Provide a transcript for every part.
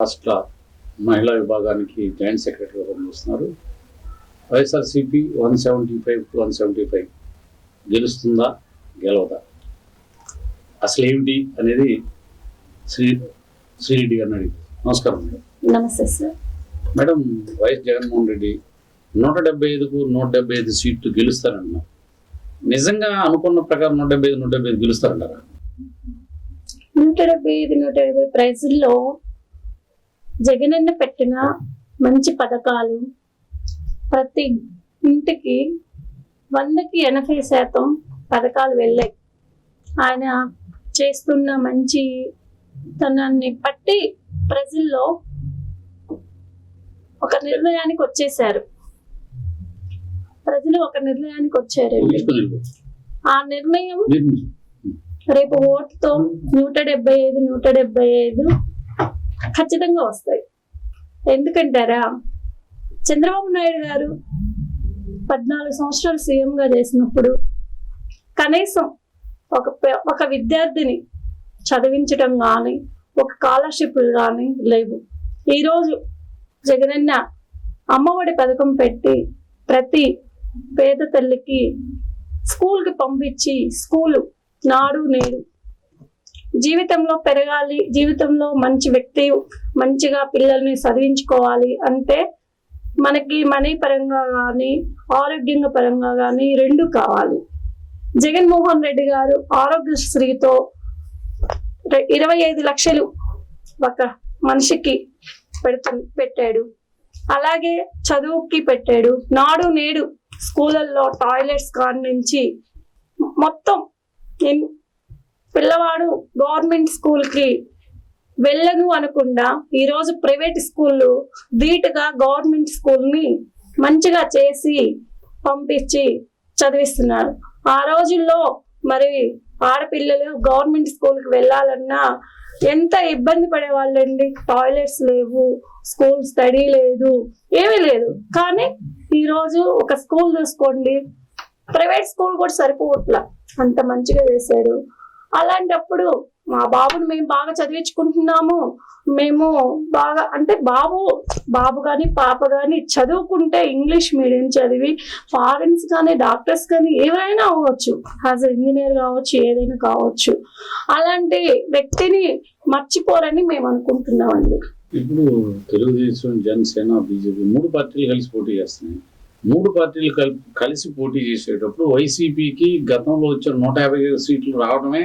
రాష్ట్ర మహిళా విభాగానికి జాయింట్ సెక్రటరీగా పనిచేస్తున్నారు. వైఎస్ఆర్సీపీ 175 to 175 గెలుస్తుందా గెలవదా, అసలు ఏమిటి అనేది శ్రీరెడ్డి గారిని అడిగింది. నమస్కారం మేడం. నమస్తే sir. Madam, YS Jaganmohan Reddy 175కు 175 సీట్లు గెలుస్తారన్నారు. నిజంగా అనుకున్న ప్రకారం 175 గెలుస్తారంటారా? 175 ప్రైజుల్లో జగనన్న పెట్టిన మంచి పథకాలు ప్రతి ఇంటికి 100కి 80% పథకాలు వెళ్ళాయి. ఆయన చేస్తున్న మంచి తనాన్ని బట్టి ప్రజల్లో ఒక నిర్ణయానికి వచ్చేసారు. ప్రజలు ఒక నిర్ణయానికి వచ్చారు. ఆ నిర్ణయం రేపు ఓటుతో 175 ఖచ్చితంగా వస్తాయి. ఎందుకంటారా, చంద్రబాబు నాయుడు గారు 14 సంవత్సరాలు సీఎంగా చేసినప్పుడు కనీసం ఒక విద్యార్థిని చదివించడం కానీ, ఒక స్కాలర్షిప్లు కానీ లేవు. ఈరోజు జగనన్న అమ్మఒడి పథకం పెట్టి ప్రతి పేద తల్లికి స్కూల్కి పంపించి, స్కూలు నాడు నేడు జీవితంలో పెరగాలి, జీవితంలో మంచి వ్యక్తి మంచిగా పిల్లల్ని చదివించుకోవాలి అంటే మనకి మనీ పరంగా కానీ ఆరోగ్యంగా పరంగా కానీ రెండు కావాలి. జగన్మోహన్ రెడ్డి గారు ఆరోగ్యశ్రీతో 25 లక్షలు ఒక మనిషికి పెట్టాడు. అలాగే చదువుకి పెట్టాడు. నాడు నేడు స్కూళ్ళల్లో టాయిలెట్స్ కాడి నుంచి మొత్తం పిల్లవాడు గవర్నమెంట్ స్కూల్కి వెళ్ళను అనకుండా ఈరోజు ప్రైవేట్ స్కూళ్ళు ధీటుగా గవర్నమెంట్ స్కూల్ని మంచిగా చేసి పంపించి చదివిస్తున్నారు. ఆ రోజుల్లో మరి ఆడపిల్లలు గవర్నమెంట్ స్కూల్కి వెళ్ళాలన్నా ఎంత ఇబ్బంది పడేవాళ్ళండి. టాయిలెట్స్ లేవు, స్కూల్ స్టడీ లేదు, ఏమీ లేదు. కానీ ఈరోజు ఒక స్కూల్ చూసుకోండి, ప్రైవేట్ స్కూల్ కూడా సరిపోవట్లా, అంత మంచిగా చేశాడు. అలాంటప్పుడు మా బాబుని మేము బాగా చదివించుకుంటున్నాము, మేము బాగా అంటే బాబు కానీ పాప కానీ చదువుకుంటే ఇంగ్లీష్ మీడియం చదివి ఫారెన్స్ కానీ డాక్టర్స్ కానీ ఎవరైనా అవ్వచ్చు, యాజ్ ఇంజనీర్ కావచ్చు, ఏదైనా కావచ్చు. అలాంటి వ్యక్తిని మర్చిపోరని మేము అనుకుంటున్నామండి. ఇప్పుడు తెలుగుదేశం, జనసేన, బీజేపీ 3 పార్టీలు కలిసి పోటీ చేస్తున్నాయి. 3 పార్టీలు కలిసి పోటీ చేసేటప్పుడు వైసీపీకి గతంలో వచ్చిన 150 సీట్లు రావడమే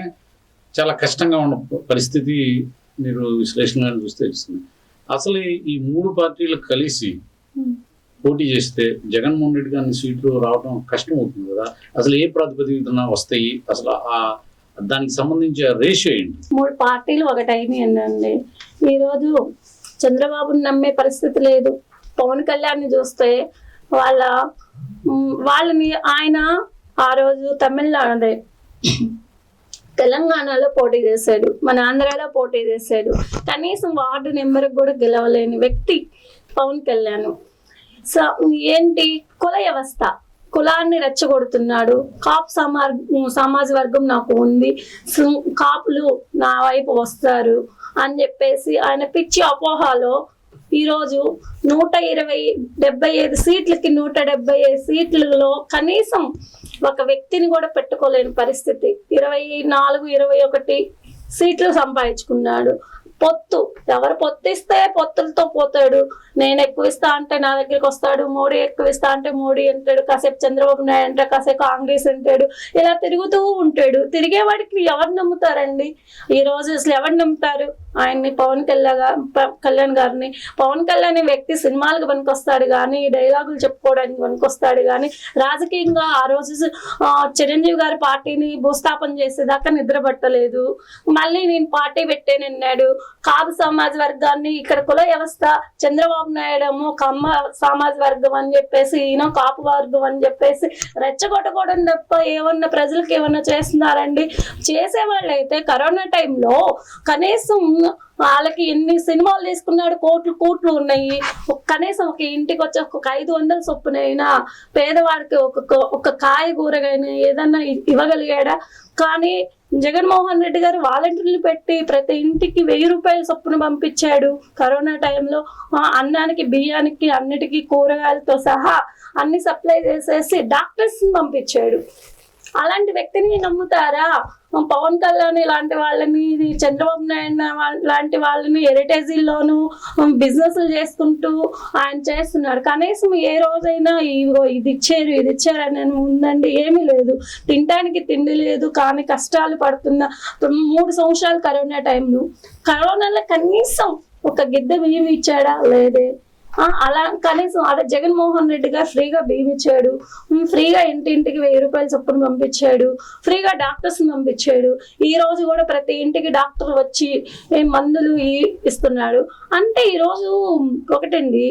చాలా కష్టంగా ఉన్న పరిస్థితి మీరు విశ్లేషణ చూస్తే తెలుస్తుంది. అసలు ఈ 3 పార్టీలు కలిసి పోటీ చేస్తే జగన్మోహన్ రెడ్డి గారిని సీట్లు రావడం కష్టం అవుతుంది కదా. అసలు ఏ ప్రాతిపదికన వస్తాయి, అసలు దానికి సంబంధించి రేషియో ఏంటి? 3 పార్టీలు ఒకటైనాయండి. ఈరోజు చంద్రబాబుని నమ్మే పరిస్థితి లేదు. పవన్ కళ్యాణ్ని చూస్తే వాళ్ళని ఆయన ఆ రోజు తమిళనాడు తెలంగాణలో పోటీ చేశాడు, మన ఆంధ్రాలో పోటీ చేశాడు. కనీసం వార్డు నెంబర్ కూడా గెలవలేని వ్యక్తి పవన్ కళ్యాణ్. సో ఏంటి కుల వ్యవస్థ, కులాన్ని రెచ్చగొడుతున్నాడు. కాపు సమాజ వర్గం నాకు ఉంది, కాపులు నా వైపు వస్తారు అని చెప్పేసి ఆయన పిచ్చి అపోహలో ఈరోజు 175 సీట్లకి 175 సీట్లలో కనీసం ఒక వ్యక్తిని కూడా పెట్టుకోలేని పరిస్థితి. 24, 21 సీట్లు సంపాదించుకున్నాడు. పొత్తు, ఎవరు పొత్తిస్తే పొత్తులతో పోతాడు. నేను ఎక్కువ ఇస్తా అంటే నా దగ్గరికి వస్తాడు, మోడీ ఎక్కువ ఇస్తా అంటే మోడీ అంటాడు, కాసేపు చంద్రబాబు నాయుడు అంటే కాసేపు కాంగ్రెస్ అంటాడు, ఇలా తిరుగుతూ ఉంటాడు. తిరిగేవాడికి ఎవరు నమ్ముతారండి? ఈ రోజు అసలు ఎవరు నమ్ముతారు ఆయన్ని? పవన్ కళ్యాణ్ గారిని. పవన్ కళ్యాణ్ వ్యక్తి సినిమాలకు పనికొస్తాడు కానీ, డైలాగులు చెప్పుకోవడానికి పనికొస్తాడు కానీ, రాజకీయంగా ఆ రోజు చిరంజీవి గారి పార్టీని భూస్థాపన చేసేదాకా నిద్ర పట్టలేదు. మళ్ళీ నేను పార్టీ పెట్టానన్నాడు. కాపు సమాజ వర్గాన్ని, ఇక్కడ కుల వ్యవస్థ, చంద్రబాబు నాయుడు ఏమో కమ్మ సమాజ వర్గం అని చెప్పేసి, ఈయన కాపు వర్గం అని చెప్పేసి రెచ్చగొట్టకూడదు తప్ప ఏమన్నా ప్రజలకు ఏమన్నా చేస్తున్నారండి? చేసేవాళ్ళు అయితే కరోనా టైంలో కనీసం వాళ్ళకి ఎన్ని సినిమాలు తీసుకున్నాడు, కోట్లు ఉన్నాయి. కనీసం ఒక ఇంటికి వచ్చి ఒక 500 చొప్పునైనా పేదవాడికి ఒక కాయగూర కానీ ఏదన్నా ఇవ్వగలిగాడా? కానీ జగన్మోహన్ రెడ్డి గారు వాలంటీర్లు పెట్టి ప్రతి ఇంటికి 1000 రూపాయల చొప్పున పంపించాడు. కరోనా టైంలో అన్నానికి, బియ్యానికి, అన్నిటికీ కూరగాయలతో సహా అన్ని సప్లై చేసేసి డాక్టర్స్ పంపించాడు. అలాంటి వ్యక్తిని నమ్ముతారా? పవన్ కళ్యాణ్ లాంటి వాళ్ళని, చంద్రబాబు నాయుడు లాంటి వాళ్ళని హెరిటేజీల్లోనూ బిజినెస్లు చేసుకుంటూ ఆయన చేస్తున్నాడు. కనీసం ఏ రోజైనా ఇది ఇచ్చారు అని ఉందండి? ఏమీ లేదు. తినడానికి తిండి లేదు, కానీ కష్టాలు పడుతున్న 3 సంవత్సరాలు కరోనా టైంలో, కరోనాలో కనీసం ఒక గిద్దె బియ్యం ఇచ్చాడా? లేదే. అలా కనీసం అదే జగన్మోహన్ రెడ్డి గారు ఫ్రీగా బియ్యం ఇచ్చాడు, ఫ్రీగా ఇంటింటికి 1000 రూపాయల చొప్పున పంపించాడు, ఫ్రీగా డాక్టర్స్ పంపించాడు. ఈ రోజు కూడా ప్రతి ఇంటికి డాక్టర్ వచ్చి మందులు ఇస్తున్నాడు. అంటే ఈరోజు ఒకటండి,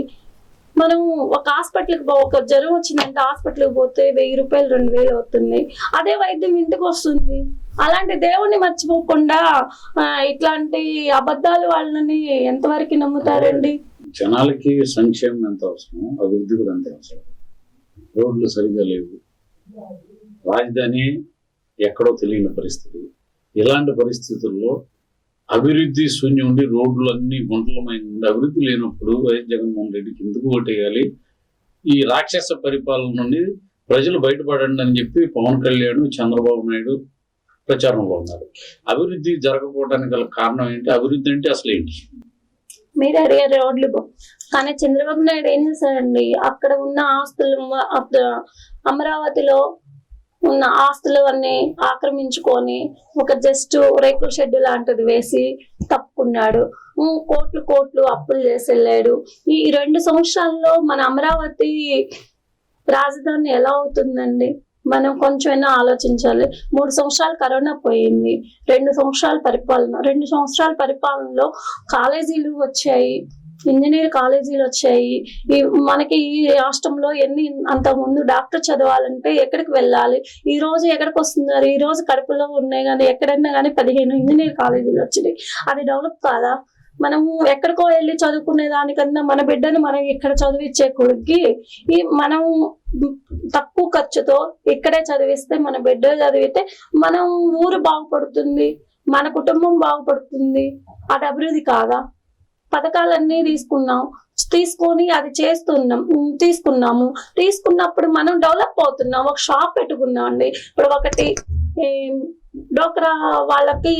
మనం ఒక హాస్పిటల్కి ఒక జ్వరం వచ్చిందంటే హాస్పిటల్కి పోతే 1000 రూపాయలు 2000 అవుతుంది. అదే వైద్యం ఇంటికి వస్తుంది. అలాంటి దేవుణ్ణి మర్చిపోకుండా ఇట్లాంటి అబద్ధాలు వాళ్ళని ఎంతవరకు నమ్ముతారండి? జనాలకి సంక్షేమం ఎంత అవసరం, అభివృద్ధి కూడా అంతే అవసరం. రోడ్లు సరిగ్గా లేవు, రాజధాని ఎక్కడో తెలియని పరిస్థితి. ఇలాంటి పరిస్థితుల్లో అభివృద్ధి శూన్యం ఉండి రోడ్లు అన్ని గుంటలమైన ఉండి అభివృద్ధి లేనప్పుడు వైఎస్ జగన్మోహన్ రెడ్డికి ఎందుకు ఓటేయాలి? ఈ రాక్షస పరిపాలన నుండి ప్రజలు బయటపడండి అని చెప్పి పవన్ కళ్యాణ్, చంద్రబాబు నాయుడు ప్రచారంలో ఉన్నారు. అభివృద్ధి జరగకపోవడానికి గల కారణం ఏంటి? అభివృద్ధి అంటే అసలు ఏంటి? మీరు అడిగారు రోడ్లు, కానీ చంద్రబాబు నాయుడు ఏం చేశారండి? అక్కడ ఉన్న ఆస్తులు, అమరావతిలో ఉన్న ఆస్తులు అన్ని ఆక్రమించుకొని ఒక జస్ట్ రేకుల షెడ్ లాంటిది వేసి తప్పుకున్నాడు. కోట్లు అప్పులు చేసి వెళ్ళాడు. ఈ 2 సంవత్సరాల్లో మన అమరావతి రాజధాని ఎలా అవుతుందండి? మనం కొంచెమైనా ఆలోచించాలి. 3 సంవత్సరాలు కరోనా పోయింది, 2 సంవత్సరాల పరిపాలన. 2 సంవత్సరాల పరిపాలనలో కాలేజీలు వచ్చాయి, ఇంజనీర్ కాలేజీలు వచ్చాయి. మనకి ఈ రాష్ట్రంలో అంత ముందు డాక్టర్ చదవాలంటే ఎక్కడికి వెళ్ళాలి? ఈ రోజు ఎక్కడికి వస్తున్నారు? ఈ రోజు కడుపులో ఉన్నాయి కానీ ఎక్కడన్నా కానీ 15 ఇంజనీర్ కాలేజీలు వచ్చినాయి. అది డెవలప్ కాదా? మనము ఎక్కడికో వెళ్ళి చదువుకునే దానికన్నా మన బిడ్డను మనం ఇక్కడ చదివించే కొడుక్కి మనం తక్కువ ఖర్చుతో ఇక్కడే చదివిస్తే, మన బిడ్డ చదివితే మన ఊరు బాగుపడుతుంది, మన కుటుంబం బాగుపడుతుంది. అది అభివృద్ధి కాదా? పథకాలన్నీ తీసుకొని అది తీసుకున్నప్పుడు మనం డెవలప్ అవుతున్నాం. ఒక షాప్ పెట్టుకున్నాం అండి. ఇప్పుడు ఒకటి డోక్రా వాళ్ళకి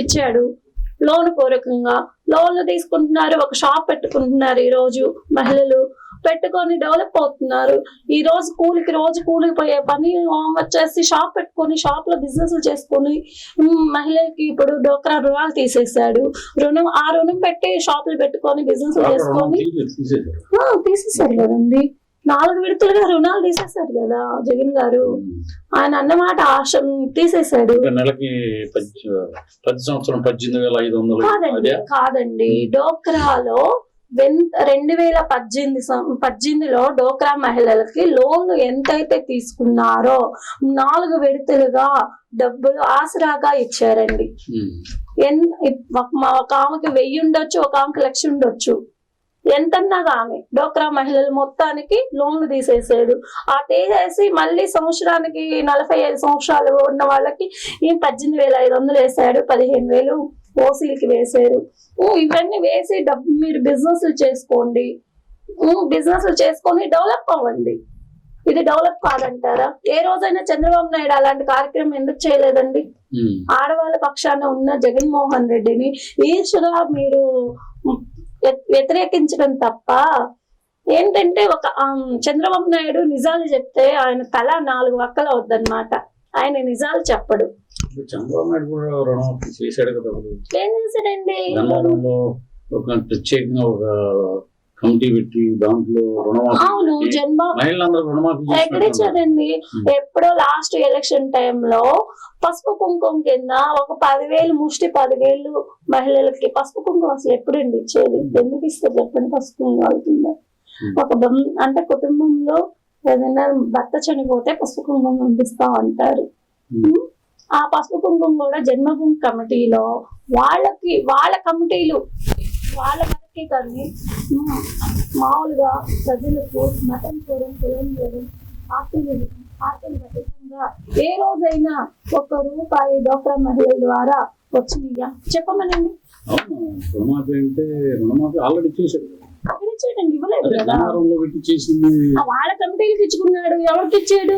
ఇచ్చాడు లోన్ పూర్వకంగా, లోన్లు తీసుకుంటున్నారు, ఒక షాప్ పెట్టుకుంటున్నారు. ఈ రోజు మహిళలు పెట్టుకొని డెవలప్ అవుతున్నారు. రోజు కూలికి పోయే పని వచ్చేసి షాప్ పెట్టుకొని షాప్ లో బిజినెస్ చేసుకొని మహిళలకి ఇప్పుడు డోక్రా రుణాలు తీసేశాడు. ఆ రుణం పెట్టి షాపులు పెట్టుకొని బిజినెస్ చేసుకొని తీసేశారు కదండి. 4 విడతలుగా రుణాలు తీసేశారు కదా జగన్ గారు. ఆయన అన్నమాట ఆశ తీసేశాడు. నెలకి 18,500 కాదండి. డోక్రాలో 2018లో డోక్రా మహిళలకి లోన్లు ఎంతైతే తీసుకున్నారో 4 విడతలుగా డబ్బులు ఆసరాగా ఇచ్చారండి. ఒక ఆమెకి 1000 ఉండొచ్చు, ఒక ఆమెకి 1,00,000 ఉండొచ్చు. ఎంతన్నా కానీ డోక్రా మహిళలు మొత్తానికి లోన్లు తీసేసాడు. తీసేసి మళ్ళీ సంవత్సరానికి 45 సంవత్సరాలు ఉన్న వాళ్ళకి 18,500 వేసాడు, 15,000 ఓసీలకి వేసారు. ఇవన్నీ వేసి మీరు బిజినెస్లు చేసుకోండి, డెవలప్ అవ్వండి. ఇది డెవలప్ కాదంటారా? ఏ రోజైనా చంద్రబాబు నాయుడు అలాంటి కార్యక్రమం ఎందుకు చేయలేదండి? ఆడవాళ్ళ పక్షాన ఉన్న జగన్మోహన్ రెడ్డిని ఈర్షగా మీరు వ్యతిరేకించడం తప్ప ఏంటంటే, ఒక చంద్రబాబు నాయుడు నిజాలు చెప్తే ఆయన తల 4 వక్కలు అవుద్దన్నమాట. ఆయన నిజాలు చెప్పడు. చంద్రబాబు నాయుడు కూడా రుణమాఫీ చేశాడు కదా. ఏం చేశాడండి? ప్రత్యేకంగా ఒక కమిటీ పెట్టి దాంట్లో రుణమాఫీ. అవును, ఎక్కడిచ్చాడండి? ఎప్పుడో లాస్ట్ ఎలక్షన్ టైంలో పసుపు కుంకుమ కింద ఒక 10,000 ముష్టి 10,000 మహిళలకి పసుపు కుంకుమ అసలు ఎప్పుడండి ఇచ్చేది? ఎందుకు ఇస్తారు చెప్పండి? పసుపు కుంకుమ కింద అంటే కుటుంబంలో ఏదైనా భర్త చనిపోతే పసుపు కుంకుమ పంపిస్తా అంటారు. ఆ పసుపు కుంకుమ కూడా జన్మభూమి కమిటీలో వాళ్ళ కమిటీలు వాళ్ళ వరకే కానీ మామూలుగా ప్రజలకు మతం చూడడం, కులం చూడడం, పార్టీలు సందర్భంగా ఏ రోజైనా ₹1 డ్వాక్రా మహిళల ద్వారా వచ్చినాయా చెప్పమనండి. అవును, రుణమాఫీ అంటే రుణమాఫీ ఆల్రెడీ చేశాడు కదా. ఇచ్చాడండి, ఇవ్వలేదు అదే కదా. బంగారంలో పెట్టి చేసింది. వాళ్ళ కమిటీలకు ఇచ్చుకున్నాడు, ఎవరికి ఇచ్చాడు?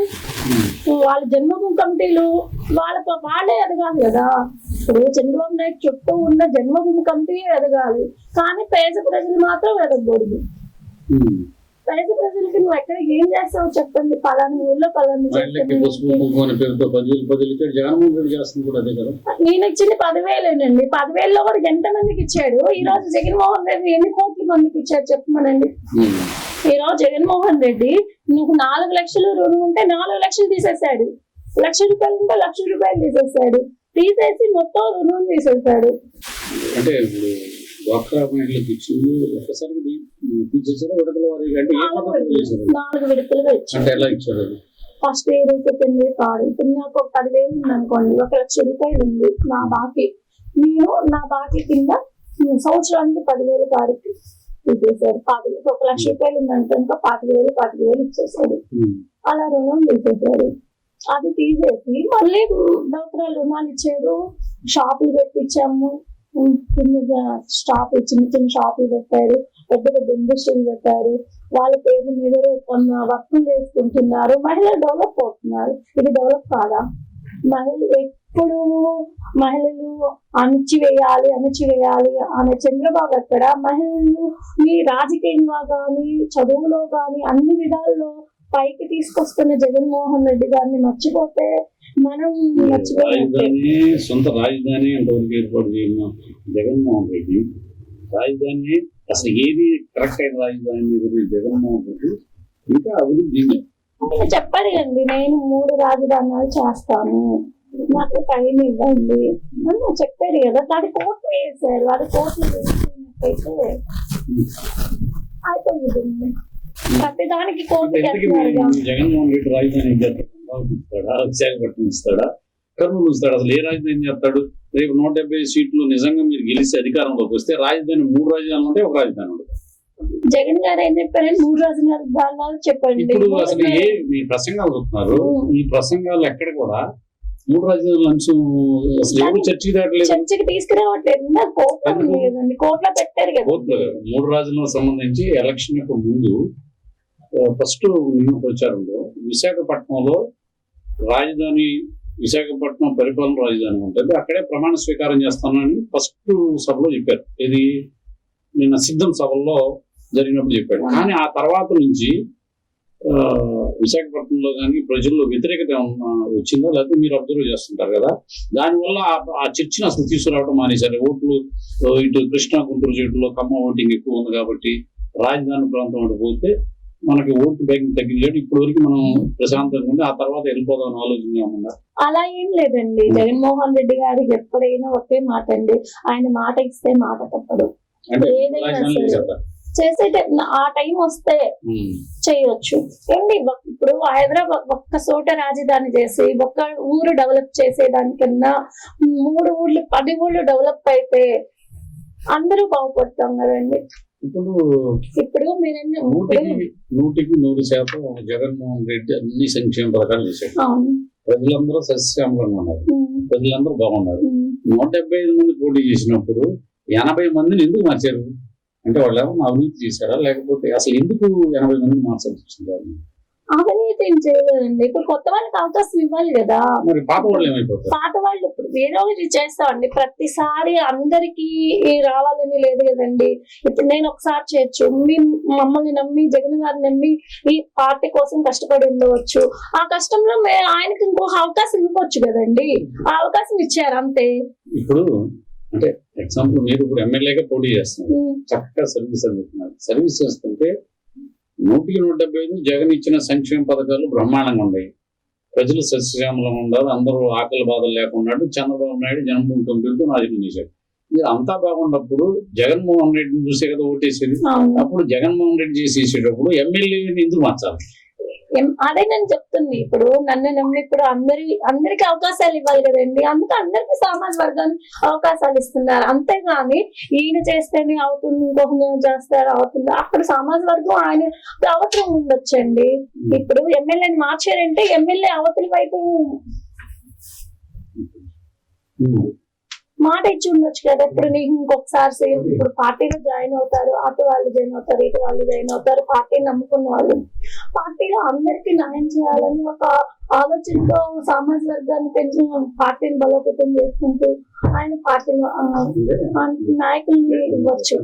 వాళ్ళ జన్మభూమి కమిటీలు వాళ్ళే ఎదగాలి కదా. ఇప్పుడు చంద్రబాబు నాయుడు చుట్టూ ఉన్న జన్మభూమి కమిటీ ఎదగాలి, కానీ పేద ప్రజలు మాత్రం ఎదగకూడదు. పేద ప్రజలకి నువ్వు ఎక్కడ ఏం చేస్తావు చెప్పండి? పలానా ఊర్లో పలానా మహిళలకి పసుపు కుంకుమ అనే పేరుతో 10,000 ఇచ్చాడు. జగన్మోహన్ రెడ్డి చేస్తుంది కూడా అదే కదా. నేను ఇచ్చింది 10,000 10,000లో కూడా ఎంత మందికి ఇచ్చాడు? ఈ రోజు జగన్మోహన్ రెడ్డి ఎన్ని కోట్ల మందికి ఇచ్చాడు చెప్పమనండి. ఈ రోజు జగన్మోహన్ రెడ్డి నువ్వు 4 లక్షలు రుణం ఉంటే 4 లక్షలు తీసేశాడు, ₹1,00,000 ఉంటే ₹1,00,000 తీసేశాడు, తీసేసి మొత్తం రుణం తీసేశాడు. అంటే ఇప్పుడు డ్వాక్రా మహిళలకు ఇచ్చింది ఒక్కసారి తీసేసారా విడతల వారీగా? అంటే ఏ పద్ధతిలో చేశారు? 4 విడతలుగా ఇచ్చాడు. అంటే ఎలా ఇచ్చారు అది? First year, second year, third. ఇప్పుడు నాకు ఒక 10,000 ఉంది అనుకోండి, ₹1,00,000 ఉంది నా బాకీ. నేను నా బాకీ కింద సంవత్సరానికి 10,000 తారీఖు తీసేశారు. ₹1,00,000 ఉందంటే ఇంకా 25,000 ఇచ్చేసాడు. అలా రుణం తీసేశారు. అది తీసేసి మళ్ళీ డ్వాక్రా రుణాలు ఇచ్చాడు, షాపులు పెట్టించాము, చిన్న చిన్న షాపులు పెట్టారు, పెద్ద పెద్ద ఇండస్ట్రీలు పెట్టారు, వాళ్ళ పేరు మీద కొన్ని వర్కులు చేసుకుంటున్నారు, మహిళలు డెవలప్ అవుతున్నారు. ఇది డెవలప్ కాదా? మహిళలు ఎప్పుడు మహిళలు అణచివేయాలి అనే చంద్రబాబు ఎక్కడ? మహిళలు ఈ రాజకీయంగా కానీ చదువులో కానీ అన్ని విధాల్లో పైకి తీసుకొస్తున్న జగన్మోహన్ రెడ్డి గారిని మర్చిపోతే మనం రాజధాని, సొంత రాజధాని ఎంతవరకు ఏర్పాటు చేయను జగన్మోహన్ రెడ్డి. రాజధాని అసలు ఏది కరెక్ట్ అయిన రాజధాని జగన్మోహన్ రెడ్డి ఇంకా అభివృద్ధి చెప్పారు కండి, నేను 3 రాజధానులు చేస్తాను, నాకు టైం ఇవ్వండి అని చెప్పారు కదా. దాని కోట్లు వేసారు, అది కోట్లు వేసినట్టయితే అయిపోయింది. ప్రతిదానికి కోట్లు జగన్మోహన్ రెడ్డి రాజధాని ఇస్తాడా, విశాఖపట్నం ఇస్తాడా, కర్నూలు ఇస్తాడు? అసలు ఏ రాజధాని చేస్తాడు? రేపు 170 సీట్లు నిజంగా మీరు గెలిచి అధికారంలోకి వస్తే రాజధాని 3 రాజధానులు ఉంటే ఒక రాజధాని ఉంటుంది. జగన్ గారు ఏం చెప్పారు? 3 రాజధానులు చెప్పండి. ఇప్పుడు అసలు మీ ప్రసంగాలు చూస్తున్నారు, ఈ ప్రసంగాలు ఎక్కడ కూడా 3 రాజధానుల అంశం అసలు ఎవరు చర్చకి దాటలేదు, చర్చకి తీసుకురావట్లేదు. లేదండి, కోర్టులో పెట్టారు కదా. కోర్టులో 3 రాజధానులకు సంబంధించి ఎలక్షన్ కు ముందు ఫస్ట్ ప్రచారంలో విశాఖపట్నంలో రాజధాని, విశాఖపట్నం పరిపాలన రాజధాని ఉంటుంది, అక్కడే ప్రమాణ స్వీకారం చేస్తానని ఫస్ట్ సభలో చెప్పారు. ఇది నిన్న సిద్ధం సభల్లో జరిగినప్పుడు చెప్పాడు. కానీ ఆ తర్వాత నుంచి విశాఖపట్నంలో కానీ ప్రజల్లో వ్యతిరేకత వచ్చిందా లేకపోతే మీరు అబ్జర్వ్ చేస్తుంటారు కదా, దానివల్ల ఆ చర్చను అసలు తీసుకురావడం మానేశారు. ఓట్లు ఇటు కృష్ణా గుంటూరు సీట్లో కమ్మ ఓటింగ్ ఎక్కువ ఉంది కాబట్టి రాజధాని ప్రాంతం అటు పోతే మనకి ఓటు బ్యాంక్ తగ్గింది. ఇప్పటి వరకు మనం ప్రశాంతంగా ఉండి ఆ తర్వాత వెళ్ళిపోదాం ఆలోచన ఉన్నారు. అలా ఏం లేదండి. జగన్మోహన్ రెడ్డి గారు ఎప్పుడైనా ఒకే మాట అండి, ఆయన మాట ఇస్తే మాట తప్పడు. ఏదైనా చేసే ఆ టైం వస్తే చేయొచ్చు ఏంటి. ఇప్పుడు హైదరాబాద్ ఒక్క చోట రాజధాని చేసి ఒక్క ఊరు డెవలప్ చేసేదానికన్నా 3 ఊర్లు 10 ఊర్లు డెవలప్ అయితే అందరూ బాగుపడతాం కదండి. ఇప్పుడు మీరు 100% జగన్మోహన్ రెడ్డి అన్ని సంక్షేమ పథకాలు చేశారు. ప్రజలందరూ సస్యశ్యామలంగా ఉన్నారు, ప్రజలందరూ బాగున్నారు. 175 మంది పోటీ చేసినప్పుడు 80 మందిని ఎందుకు మార్చారు? అంటే వాళ్ళు ఏమన్నా అవినీతి చేశారా, లేకపోతే అసలు ఎందుకు 80 మందిని మార్చాల్సి వచ్చింది? అవినీతి ఏం చేయలేదండి. ఇప్పుడు కొత్త వాళ్ళకి అవకాశం ఇవ్వాలి కదా. మరి పాత వాళ్ళు ఏమైపోతారు? పాత వాళ్ళు ఇప్పుడు వేరే వాళ్ళు చేస్తామండి. ప్రతిసారి అందరికి రావాలని లేదు కదండి. ఇప్పుడు నేను ఒకసారి చేయొచ్చు, మమ్మల్ని నమ్మి జగన్ గారిని నమ్మి ఈ పార్టీ కోసం కష్టపడి ఉండవచ్చు. ఆ కష్టంలో ఆయనకి ఇంకొక అవకాశం ఇవ్వచ్చు కదండి. ఆ అవకాశం ఇచ్చారు అంతే. ఇప్పుడు అంటే ఎగ్జాంపుల్ మీరు ఇప్పుడు ఎమ్మెల్యేగా పోటీ చేస్తున్నారు, చక్కగా సర్వీస్ అందుతున్నారు. సర్వీస్ చేస్తుంటే 100-175 జగన్ ఇచ్చిన సంక్షేమ పథకాలు బ్రహ్మాండంగా ఉన్నాయి, ప్రజలు సస్యశ్యామలంగా ఉండాలి, అందరూ ఆకలి బాధలు లేకుండా చంద్రబాబు నాయుడు జన్మభూమి కంపెనీతో నాశనం చేశాడు. ఇది అంతా బాగున్నప్పుడు జగన్మోహన్ రెడ్డిని చూసే కదా ఓటేసేది. అప్పుడు జగన్మోహన్ రెడ్డి చేసేసేటప్పుడు ఎమ్మెల్యేని ఎందుకు మార్చాలి? అదే నేను చెప్తుంది. ఇప్పుడు నన్ను నమ్మి ఇప్పుడు అందరికి అవకాశాలు ఇవ్వాలి కదండి. అందుకే అందరికి సామాజిక వర్గానికి అవకాశాలు ఇస్తున్నారు. అంతేగాని ఈయన చేస్తేనే అవుతుంది, ఇంకొక చేస్తారు అవుతుంది. అక్కడ సామాజిక వర్గం ఆయన అవతలం ఉండొచ్చండి. ఇప్పుడు ఎమ్మెల్యేని మార్చారంటే ఎమ్మెల్యే అవతలి వైపు మాట ఇచ్చి ఉండొచ్చు కదా. ఇప్పుడు నీకు ఇంకొకసారి ఇప్పుడు పార్టీలో జాయిన్ అవుతారు, అటు వాళ్ళు జాయిన్ అవుతారు, ఇటు వాళ్ళు జాయిన్ అవుతారు. పార్టీని నమ్ముకున్న వాళ్ళు పార్టీలో అందరికీ న్యాయం చేయాలని ఒక ఆలోచనతో సామాజిక వర్గాన్ని పెంచి పార్టీని బలోపేతం చేసుకుంటూ ఆయన పార్టీలో నాయకుల్ని ఇవ్వచ్చు.